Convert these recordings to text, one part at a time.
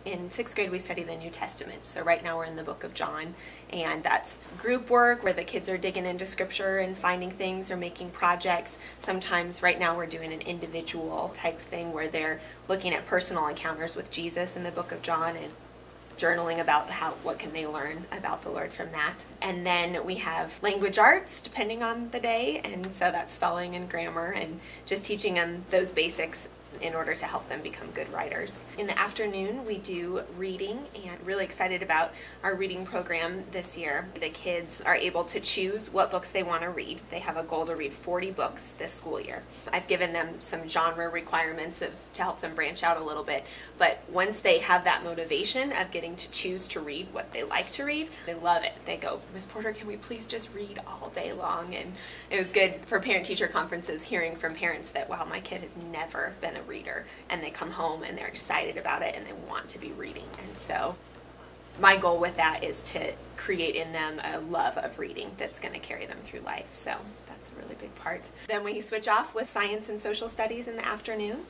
in 6th grade we study the New Testament. So right now we're in the book of John, and that's group work where the kids are digging into scripture and finding things or making projects. Sometimes right now we're doing an individual type thing where they're looking at personal encounters with Jesus in the book of John and journaling about what can they learn about the Lord from that. And then we have language arts depending on the day, and so that's spelling and grammar and just teaching them those basics in order to help them become good writers. In the afternoon we do reading, and really excited about our reading program this year. The kids are able to choose what books they want to read. They have a goal to read 40 books this school year. I've given them some genre requirements to help them branch out a little bit, but once they have that motivation of getting to choose to read what they like to read, they love it. They go, "Miss Porter, can we please just read all day long?" And it was good for parent-teacher conferences hearing from parents that, wow, my kid has never been a reader, and they come home and they're excited about it and they want to be reading. And so my goal with that is to create in them a love of reading that's going to carry them through life. So that's a really big part. Then we switch off with science and social studies in the afternoon,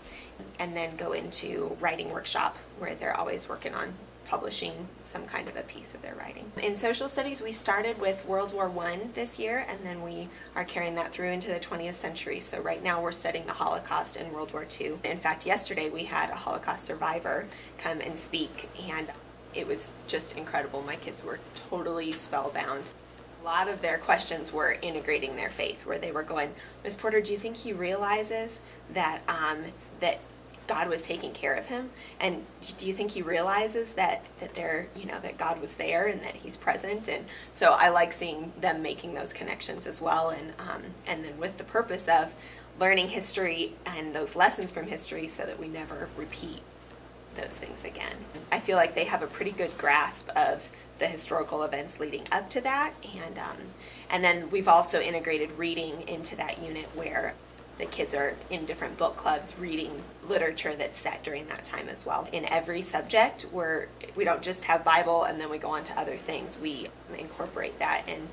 and then go into writing workshop where they're always working on publishing some kind of a piece of their writing. In social studies, we started with World War I this year, and then we are carrying that through into the 20th century. So right now we're studying the Holocaust and World War II. In fact, yesterday we had a Holocaust survivor come and speak, and it was just incredible. My kids were totally spellbound. A lot of their questions were integrating their faith, where they were going, "Miss Porter, do you think he realizes that that God was taking care of him? And do you think he realizes that that God was there and that he's present?" And so I like seeing them making those connections as well, and then with the purpose of learning history and those lessons from history so that we never repeat those things again. I feel like they have a pretty good grasp of the historical events leading up to that, and then we've also integrated reading into that unit where the kids are in different book clubs reading literature that's set during that time as well. In every subject, we don't just have Bible and then we go on to other things. We incorporate that, and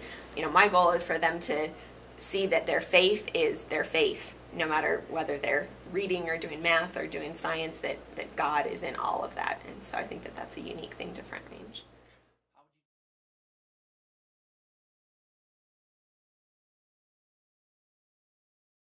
my goal is for them to see that their faith is their faith, no matter whether they're reading or doing math or doing science, that God is in all of that. And so I think that that's a unique thing to Front Range.